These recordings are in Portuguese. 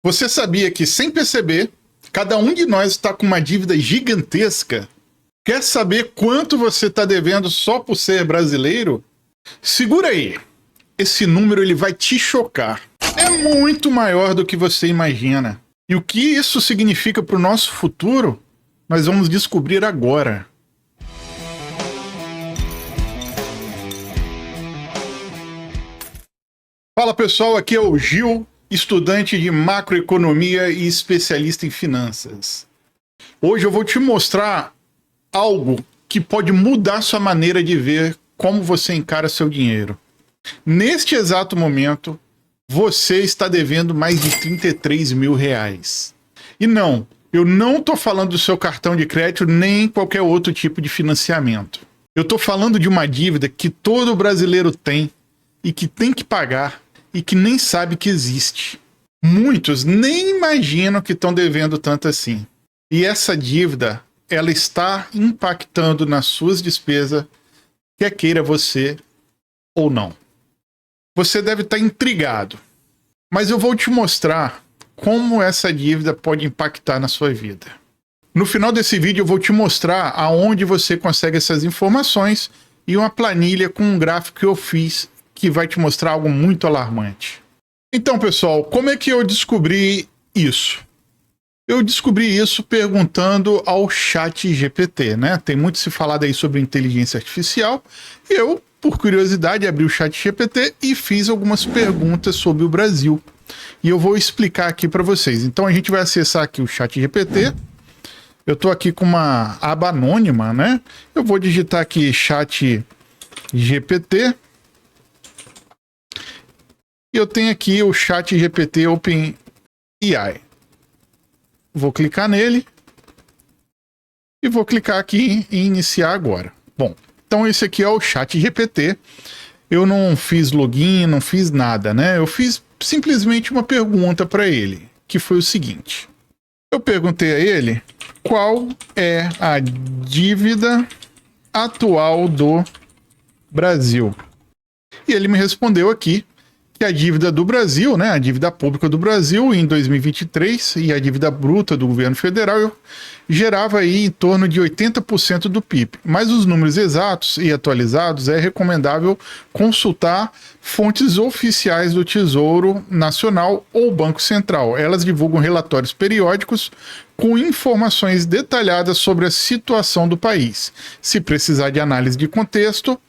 Você sabia que, sem perceber, cada um de nós está com uma dívida gigantesca? Quer saber quanto você está devendo só por ser brasileiro? Segura aí. Esse número ele vai te chocar. É muito maior do que você imagina. E o que isso significa para o nosso futuro, nós vamos descobrir agora. Fala pessoal, aqui é o Gil, estudante de macroeconomia e especialista em finanças. Hoje eu vou te mostrar algo que pode mudar sua maneira de ver como você encara seu dinheiro. Neste exato momento, você está devendo mais de 33 mil reais. E não, eu não estou falando do seu cartão de crédito nem qualquer outro tipo de financiamento. Eu estou falando de uma dívida que todo brasileiro tem e que tem que pagar e que nem sabe que existe. Muitos nem imaginam que estão devendo tanto assim. E essa dívida, ela está impactando nas suas despesas, quer queira você ou não. Você deve estar intrigado, mas eu vou te mostrar como essa dívida pode impactar na sua vida. No final desse vídeo eu vou te mostrar aonde você consegue essas informações e uma planilha com um gráfico que eu fiz que vai te mostrar algo muito alarmante. Então, pessoal, como é que eu descobri isso? Eu descobri isso perguntando ao ChatGPT, né? Tem muito se falado aí sobre inteligência artificial. Eu, por curiosidade, abri o ChatGPT e fiz algumas perguntas sobre o Brasil. E eu vou explicar aqui para vocês. Então, a gente vai acessar aqui o ChatGPT. Eu estou aqui com uma aba anônima, né? Eu vou digitar aqui ChatGPT. E eu tenho aqui o ChatGPT OpenAI. Vou clicar nele e vou clicar aqui em iniciar agora. Bom, então esse aqui é o ChatGPT. Eu não fiz login, não fiz nada, né? Eu fiz simplesmente uma pergunta para ele, que foi o seguinte. Eu perguntei a ele qual é a dívida atual do Brasil. E ele me respondeu aqui que a dívida do Brasil, né, a dívida pública do Brasil em 2023 e a dívida bruta do governo federal gerava aí em torno de 80% do PIB. Mas os números exatos e atualizados é recomendável consultar fontes oficiais do Tesouro Nacional ou Banco Central. Elas divulgam relatórios periódicos com informações detalhadas sobre a situação do país. Se precisar de análise de contexto,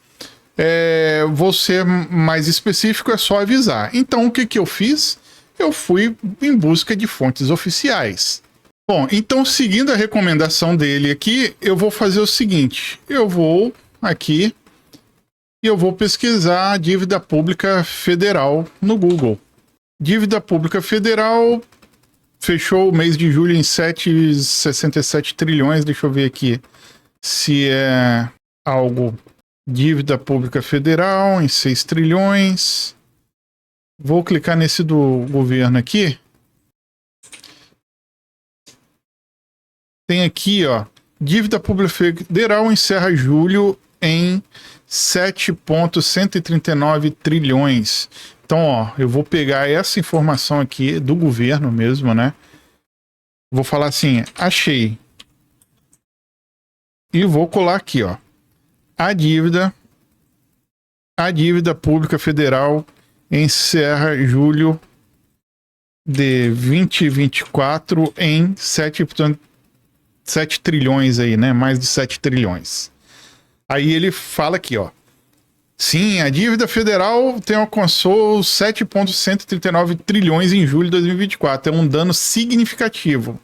vou ser mais específico, é só avisar. Então, o que eu fiz? Eu fui em busca de fontes oficiais. Bom, então, seguindo a recomendação dele aqui, eu vou fazer o seguinte. Eu vou aqui e eu vou pesquisar a dívida pública federal no Google. Dívida pública federal fechou o mês de julho em 7,67 trilhões. Deixa eu ver aqui se é algo... Dívida pública federal em 6 trilhões. Vou clicar nesse do governo aqui. Tem aqui, ó. Dívida pública federal encerra julho em 7,139 trilhões. Então, ó, eu vou pegar essa informação aqui do governo mesmo, né? Vou falar assim, achei. E vou colar aqui, ó. A dívida pública federal encerra julho de 2024 em 7 trilhões aí, né? Mais de 7 trilhões. Aí ele fala aqui, ó. Sim, a dívida federal alcançou 7,139 trilhões em julho de 2024. É um dano significativo.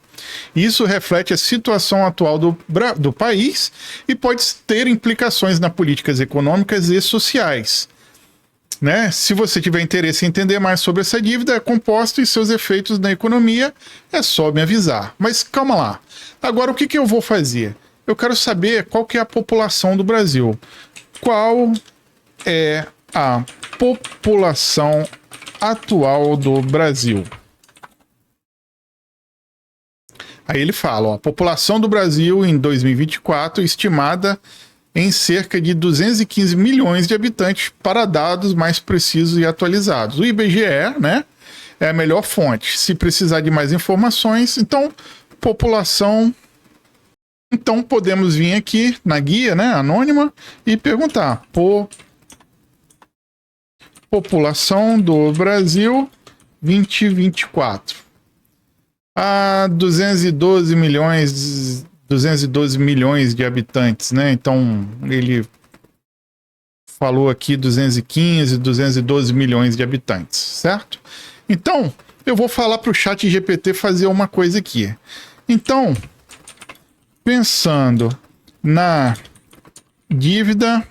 Isso reflete a situação atual do país e pode ter implicações nas políticas econômicas e sociais. Né? Se você tiver interesse em entender mais sobre essa dívida composta e seus efeitos na economia, é só me avisar. Mas calma lá. Agora, o que eu vou fazer? Eu quero saber qual que é a população do Brasil. Qual é a população atual do Brasil? Aí ele fala, ó, a população do Brasil em 2024 estimada em cerca de 215 milhões de habitantes para dados mais precisos e atualizados. O IBGE, né, é a melhor fonte. Se precisar de mais informações, então, população. Então, podemos vir aqui na guia, né, anônima, e perguntar: população do Brasil 2024. A 212 milhões de habitantes, né? Então, ele falou aqui 215, 212 milhões de habitantes, certo? Então, eu vou falar para o ChatGPT fazer uma coisa aqui. Então, pensando na dívida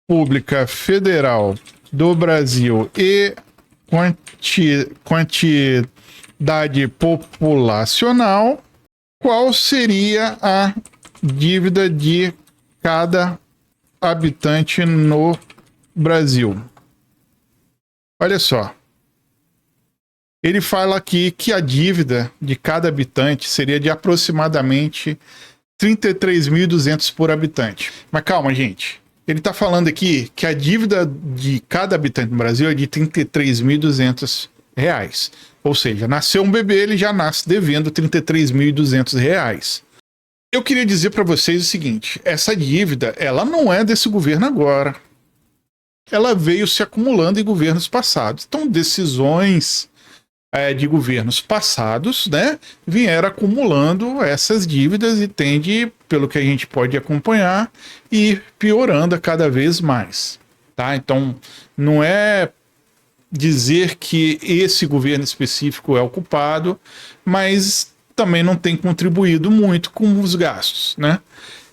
pública federal do Brasil e quantidade populacional, qual seria a dívida de cada habitante no Brasil? Olha só. Ele fala aqui que a dívida de cada habitante seria de aproximadamente 33.200 por habitante. Mas calma, gente. Ele está falando aqui que a dívida de cada habitante no Brasil é de R$33.200. Ou seja, nasceu um bebê, ele já nasce devendo R$33.200. Eu queria dizer para vocês o seguinte: essa dívida, ela não é desse governo agora. Ela veio se acumulando em governos passados. Então, decisões de governos passados, né, vieram acumulando essas dívidas e tende, pelo que a gente pode acompanhar, ir piorando cada vez mais, tá? Então, não é dizer que esse governo específico é o culpado, mas também não tem contribuído muito com os gastos, né?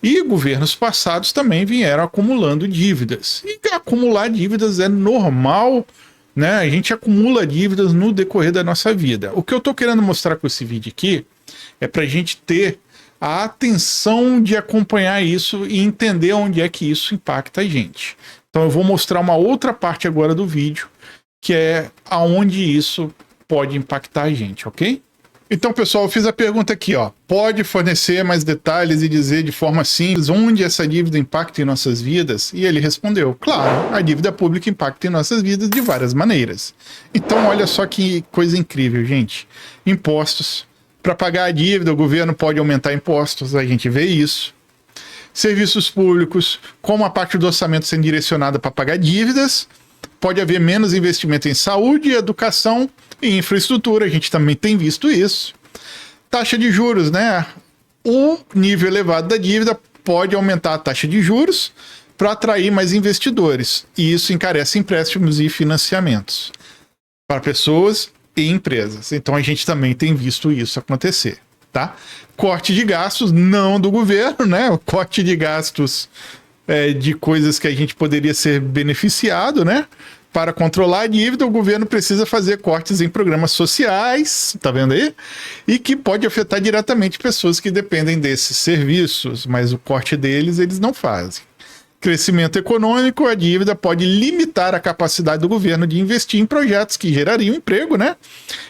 E governos passados também vieram acumulando dívidas. E acumular dívidas é normal, né? A gente acumula dívidas no decorrer da nossa vida. O que eu estou querendo mostrar com esse vídeo aqui é para a gente ter a atenção de acompanhar isso e entender onde é que isso impacta a gente. Então eu vou mostrar uma outra parte agora do vídeo, que é aonde isso pode impactar a gente, ok? Então, pessoal, eu fiz a pergunta aqui, ó. Pode fornecer mais detalhes e dizer de forma simples onde essa dívida impacta em nossas vidas? E ele respondeu: claro, a dívida pública impacta em nossas vidas de várias maneiras. Então, olha só que coisa incrível, gente. Impostos. Para pagar a dívida, o governo pode aumentar impostos, a gente vê isso. Serviços públicos, como a parte do orçamento sendo direcionada para pagar dívidas, pode haver menos investimento em saúde, educação e infraestrutura, a gente também tem visto isso. Taxa de juros, né? O nível elevado da dívida pode aumentar a taxa de juros para atrair mais investidores, e isso encarece empréstimos e financiamentos para pessoas e empresas. Então a gente também tem visto isso acontecer, tá? Corte de gastos, não do governo, né? O corte de gastos de coisas que a gente poderia ser beneficiado, né? Para controlar a dívida, o governo precisa fazer cortes em programas sociais, tá vendo aí? E que pode afetar diretamente pessoas que dependem desses serviços, mas o corte deles eles não fazem. Crescimento econômico, a dívida pode limitar a capacidade do governo de investir em projetos que gerariam emprego, né?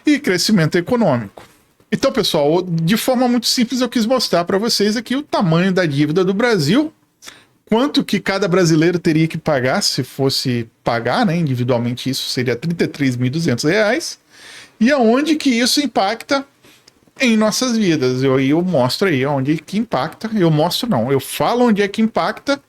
E crescimento econômico. Então, pessoal, de forma muito simples eu quis mostrar para vocês aqui o tamanho da dívida do Brasil, quanto que cada brasileiro teria que pagar se fosse pagar, né, individualmente, isso seria R$33.200, e aonde que isso impacta em nossas vidas. Eu mostro aí onde que impacta, eu falo onde é que impacta,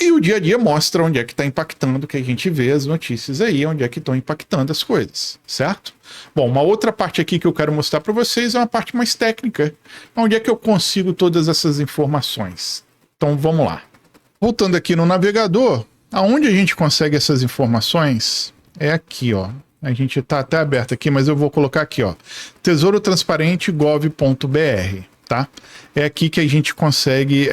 e o dia a dia mostra onde é que está impactando, que a gente vê as notícias aí, onde é que estão impactando as coisas, certo? Bom, uma outra parte aqui que eu quero mostrar para vocês é uma parte mais técnica, onde é que eu consigo todas essas informações. Então vamos lá. Voltando aqui no navegador, aonde a gente consegue essas informações é aqui, ó. A gente está até aberto aqui, mas eu vou colocar aqui, ó. tesouro-transparente.gov.br, tá? É aqui que a gente consegue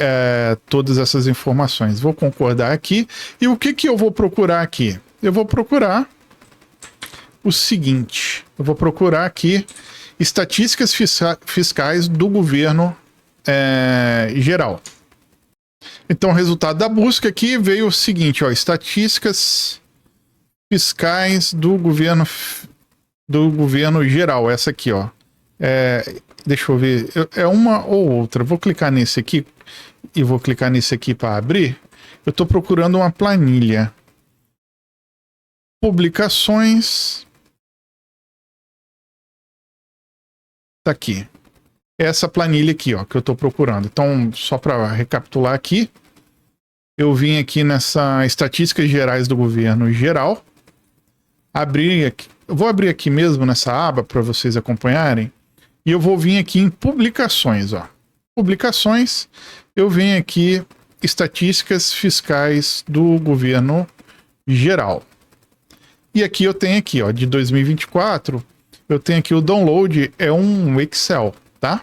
todas essas informações. Vou concordar aqui. E o que que eu vou procurar aqui? Eu vou procurar o seguinte. Eu vou procurar aqui estatísticas fiscais do governo geral. Então, o resultado da busca aqui veio o seguinte, ó, estatísticas fiscais do governo geral, essa aqui, ó. Deixa eu ver, é uma ou outra. Vou clicar nesse aqui e vou clicar nesse aqui para abrir. Eu estou procurando uma planilha. Publicações Tá aqui. Essa planilha aqui, ó, que eu tô procurando. Então, só para recapitular aqui, eu vim aqui nessa estatísticas gerais do governo geral, abrir aqui, eu vou abrir aqui mesmo nessa aba para vocês acompanharem, e eu vou vir aqui em publicações, ó. Publicações, eu venho aqui estatísticas fiscais do governo geral. E aqui eu tenho aqui, ó, de 2024, eu tenho aqui o download, é um Excel, tá?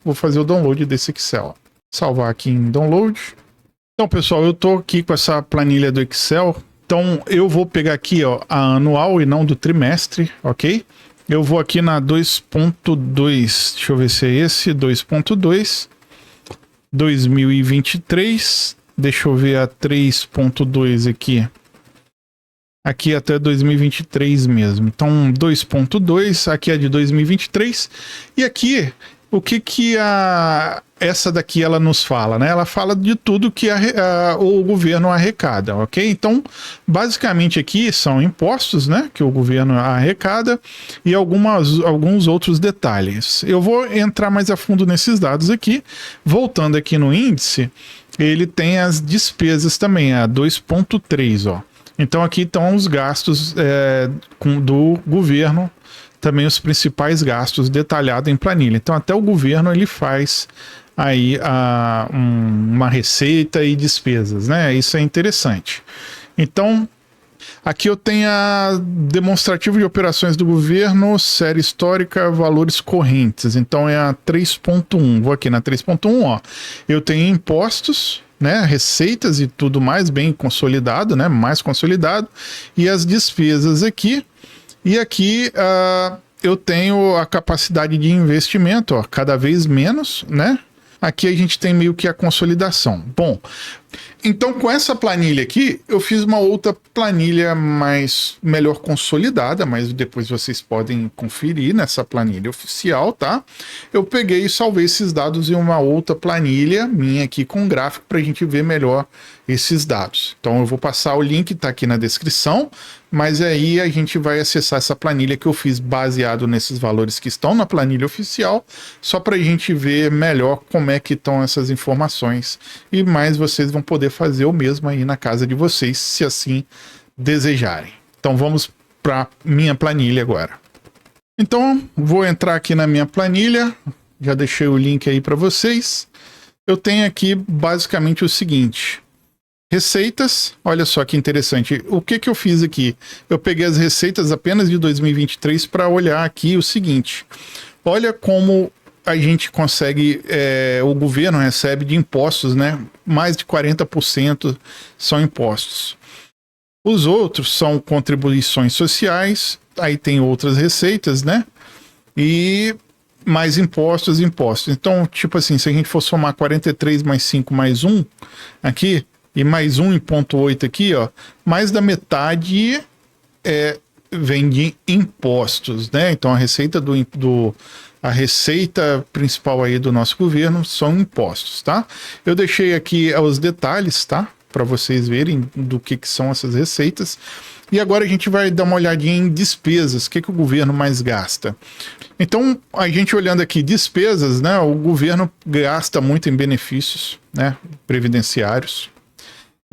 Vou fazer o download desse Excel. Salvar aqui em download. Então, pessoal, eu tô aqui com essa planilha do Excel. Então, eu vou pegar aqui, ó, a anual e não do trimestre, ok? Eu vou aqui na 2.2, deixa eu ver se é esse, 2.2, 2023, deixa eu ver a 3.2 aqui. Aqui até 2023 mesmo. Então, 2.2, aqui é de 2023. E aqui, o que essa daqui ela nos fala, né? Ela fala de tudo que o governo arrecada, ok? Então, basicamente aqui são impostos, né? Que o governo arrecada e alguns outros detalhes. Eu vou entrar mais a fundo nesses dados aqui. Voltando aqui no índice, ele tem as despesas também, a 2.3, ó. Então aqui estão os gastos do governo, também os principais gastos detalhados em planilha. Então até o governo ele faz aí uma receita e despesas, né? Isso é interessante. Então aqui eu tenho a demonstrativo de operações do governo, série histórica, valores correntes. Então é a 3.1. Vou aqui na 3.1, ó. Eu tenho impostos, né, receitas e tudo mais bem consolidado, né, mais consolidado, e as despesas aqui, e aqui eu tenho a capacidade de investimento, ó, cada vez menos, né, aqui a gente tem meio que a consolidação. Bom, então com essa planilha aqui, eu fiz uma outra planilha melhor consolidada, mas depois vocês podem conferir nessa planilha oficial, tá? Eu peguei e salvei esses dados em uma outra planilha minha aqui com gráfico para a gente ver melhor esses dados. Então eu vou passar o link, tá aqui na descrição, mas aí a gente vai acessar essa planilha que eu fiz baseado nesses valores que estão na planilha oficial, só para a gente ver melhor como é que estão essas informações e mais vocês vão poder fazer o mesmo aí na casa de vocês, se assim desejarem. Então vamos para minha planilha agora. Então vou entrar aqui na minha planilha, já deixei o link aí para vocês. Eu tenho aqui basicamente o seguinte: receitas, olha só que interessante. O que eu fiz aqui? Eu peguei as receitas apenas de 2023 para olhar aqui o seguinte. Olha como a gente consegue, o governo recebe de impostos, né? Mais de 40% são impostos. Os outros são contribuições sociais, aí tem outras receitas, né? E mais impostos. Então, tipo assim, se a gente for somar 43 mais 5 mais 1 aqui, e mais 1,8 aqui, ó, mais da metade vem de impostos, né? Então a receita a receita principal aí do nosso governo são impostos, tá? Eu deixei aqui os detalhes, tá? Para vocês verem do que são essas receitas. E agora a gente vai dar uma olhadinha em despesas, o que o governo mais gasta. Então, a gente olhando aqui despesas, né? O governo gasta muito em benefícios, né? Previdenciários.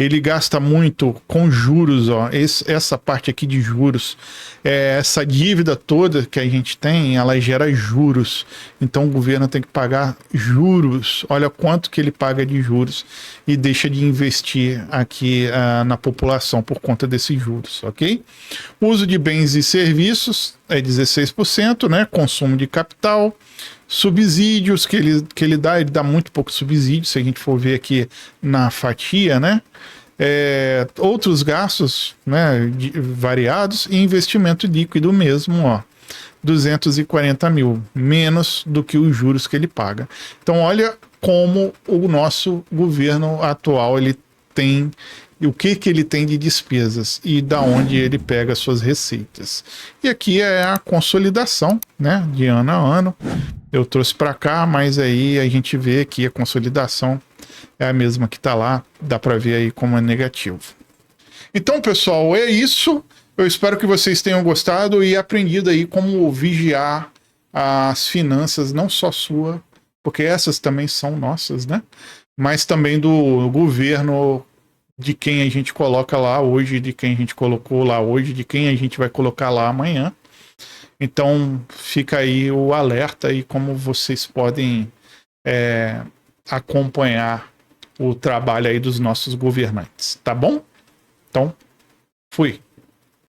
Ele gasta muito com juros, ó. Essa parte aqui de juros, essa dívida toda que a gente tem, ela gera juros. Então o governo tem que pagar juros. Olha quanto que ele paga de juros e deixa de investir aqui na população por conta desses juros, ok? O uso de bens e serviços é 16%, né? Consumo de capital. Subsídios que ele dá muito pouco subsídio, se a gente for ver aqui na fatia, né? Outros gastos, né, variados e investimento líquido mesmo, ó, 240 mil, menos do que os juros que ele paga. Então olha como o nosso governo atual ele tem, o que ele tem de despesas e da onde ele pega as suas receitas. E aqui é a consolidação, né, de ano a ano. Eu trouxe para cá, mas aí a gente vê que a consolidação é a mesma que está lá, dá para ver aí como é negativo. Então, pessoal, é isso. Eu espero que vocês tenham gostado e aprendido aí como vigiar as finanças, não só sua, porque essas também são nossas, né? Mas também do governo, de quem a gente coloca lá hoje, de quem a gente colocou lá hoje, de quem a gente vai colocar lá amanhã. Então fica aí o alerta e como vocês podem acompanhar o trabalho aí dos nossos governantes, tá bom? Então, fui.